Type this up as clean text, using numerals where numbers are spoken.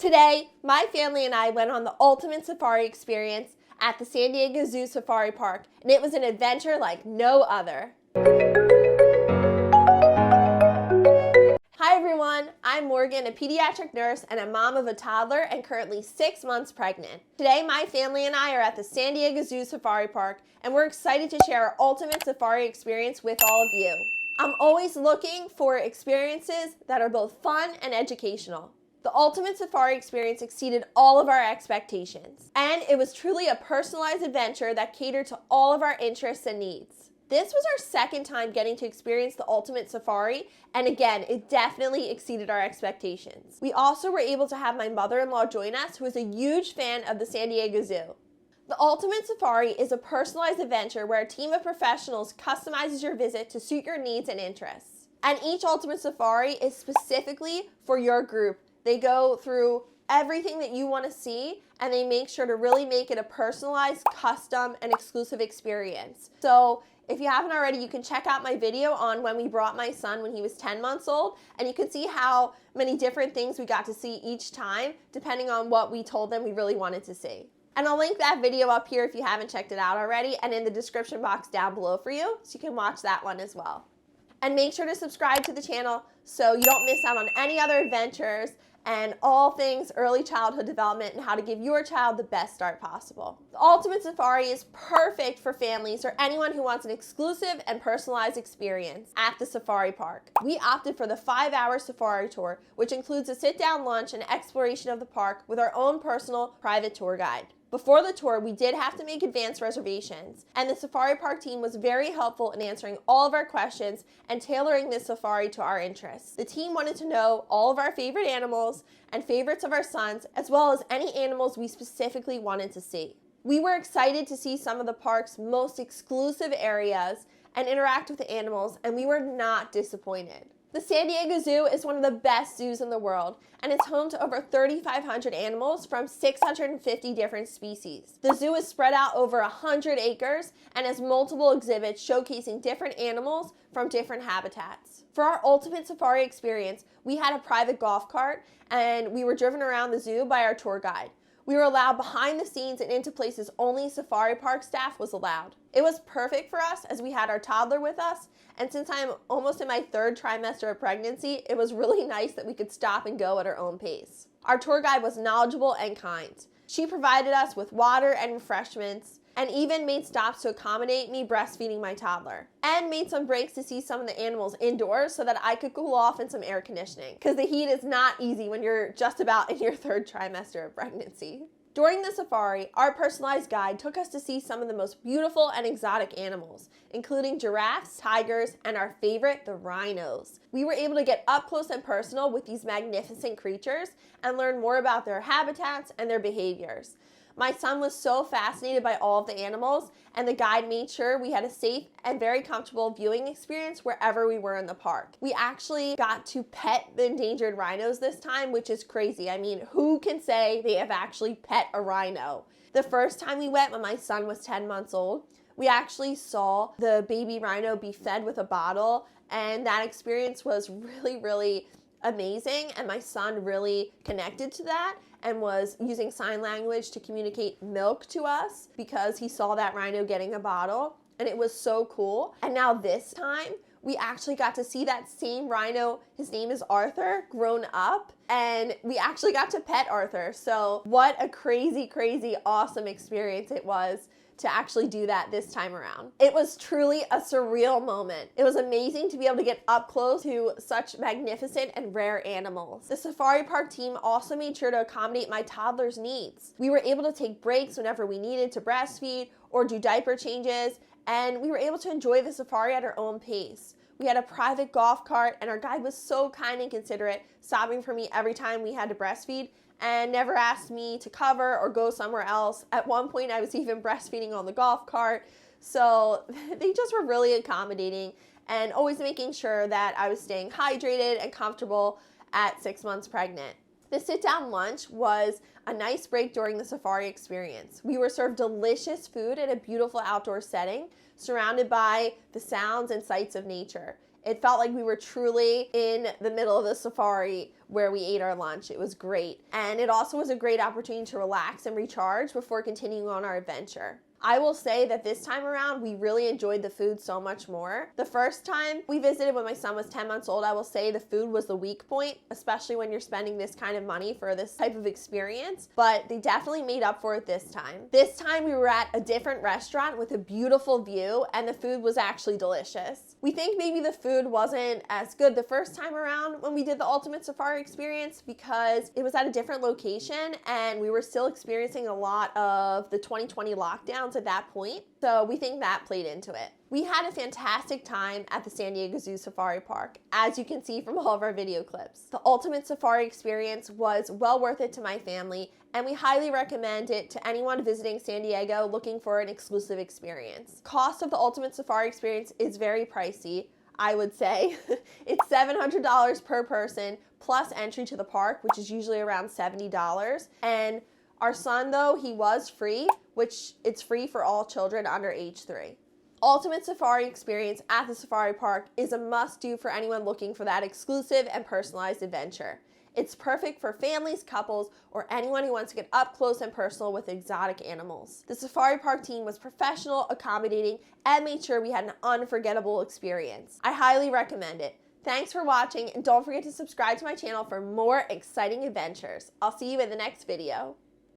Today, my family and I went on the ultimate safari experience at the San Diego Zoo Safari Park, and it was an adventure like no other. Hi everyone, I'm Morgan, a pediatric nurse and a mom of a toddler and currently 6 months pregnant. Today, my family and I are at the San Diego Zoo Safari Park, and we're excited to share our ultimate safari experience with all of you. I'm always looking for experiences that are both fun and educational. The ultimate safari experience exceeded all of our expectations, and it was truly a personalized adventure that catered to all of our interests and needs. This was our second time getting to experience the ultimate safari, and again, it definitely exceeded our expectations. We also were able to have my mother-in-law join us, who is a huge fan of the San Diego Zoo. The ultimate safari is a personalized adventure where a team of professionals customizes your visit to suit your needs and interests. And each ultimate safari is specifically for your group. They go through everything that you want to see, and they make sure to really make it a personalized, custom, and exclusive experience. So if you haven't already, you can check out my video on when we brought my son when he was 10 months old, and you can see how many different things we got to see each time, depending on what we told them we really wanted to see. And I'll link that video up here if you haven't checked it out already, and in the description box down below for you, so you can watch that one as well. And make sure to subscribe to the channel so you don't miss out on any other adventures and all things early childhood development and how to give your child the best start possible. The Ultimate Safari is perfect for families or anyone who wants an exclusive and personalized experience at the safari park. We opted for the 5-hour safari tour, which includes a sit-down lunch and exploration of the park with our own personal private tour guide. Before the tour, we did have to make advance reservations, and the safari park team was very helpful in answering all of our questions and tailoring this safari to our interests. The team wanted to know all of our favorite animals and favorites of our sons, as well as any animals we specifically wanted to see. We were excited to see some of the park's most exclusive areas and interact with the animals, and we were not disappointed. The San Diego Zoo is one of the best zoos in the world, and it's home to over 3,500 animals from 650 different species. The zoo is spread out over 100 acres and has multiple exhibits showcasing different animals from different habitats. For our ultimate safari experience, we had a private golf cart, and we were driven around the zoo by our tour guide. We were allowed behind the scenes and into places only safari park staff was allowed. It was perfect for us as we had our toddler with us, and since I'm almost in my 3rd trimester of pregnancy, it was really nice that we could stop and go at our own pace. Our tour guide was knowledgeable and kind. She provided us with water and refreshments, and even made stops to accommodate me breastfeeding my toddler, and made some breaks to see some of the animals indoors so that I could cool off in some air conditioning, because the heat is not easy when you're just about in your 3rd trimester of pregnancy. During the safari, our personalized guide took us to see some of the most beautiful and exotic animals, including giraffes, tigers, and our favorite, the rhinos. We were able to get up close and personal with these magnificent creatures and learn more about their habitats and their behaviors. My son was so fascinated by all of the animals, and the guide made sure we had a safe and very comfortable viewing experience wherever we were in the park. We actually got to pet the endangered rhinos this time, which is crazy. I mean, who can say they have actually pet a rhino? The first time we went when my son was 10 months old, we actually saw the baby rhino be fed with a bottle, and that experience was really amazing, and my son really connected to that and was using sign language to communicate milk to us because he saw that rhino getting a bottle, and it was so cool. And now this time, we actually got to see that same rhino, his name is Arthur, grown up, and we actually got to pet Arthur. So what a crazy, awesome experience it was to actually do that this time around. It was truly a surreal moment. It was amazing to be able to get up close to such magnificent and rare animals. The safari park team also made sure to accommodate my toddler's needs. We were able to take breaks whenever we needed to breastfeed or do diaper changes, and we were able to enjoy the safari at our own pace. We had a private golf cart, and our guide was so kind and considerate, stopping for me every time we had to breastfeed, and never asked me to cover or go somewhere else. At one point, I was even breastfeeding on the golf cart. So they just were really accommodating and always making sure that I was staying hydrated and comfortable at 6 months pregnant. The sit-down lunch was a nice break during the safari experience. We were served delicious food at a beautiful outdoor setting, surrounded by the sounds and sights of nature. It felt like we were truly in the middle of the safari where we ate our lunch. It was great. And it also was a great opportunity to relax and recharge before continuing on our adventure. I will say that this time around, we really enjoyed the food so much more. The first time we visited when my son was 10 months old, I will say the food was the weak point, especially when you're spending this kind of money for this type of experience, but they definitely made up for it this time. This time we were at a different restaurant with a beautiful view, and the food was actually delicious. We think maybe the food wasn't as good the first time around when we did the Ultimate Safari experience because it was at a different location and we were still experiencing a lot of the 2020 lockdown at that point, so we think that played into it. We had a fantastic time at the San Diego Zoo Safari Park, as you can see from all of our video clips. The Ultimate Safari experience was well worth it to my family, and we highly recommend it to anyone visiting San Diego looking for an exclusive experience. Cost of the Ultimate Safari experience is very pricey, I would say. It's $700 per person plus entry to the park, which is usually around $70, and our son, though, he was free, which it's free for all children under age 3. Ultimate Safari experience at the Safari Park is a must-do for anyone looking for that exclusive and personalized adventure. It's perfect for families, couples, or anyone who wants to get up close and personal with exotic animals. The Safari Park team was professional, accommodating, and made sure we had an unforgettable experience. I highly recommend it. Thanks for watching, and don't forget to subscribe to my channel for more exciting adventures. I'll see you in the next video.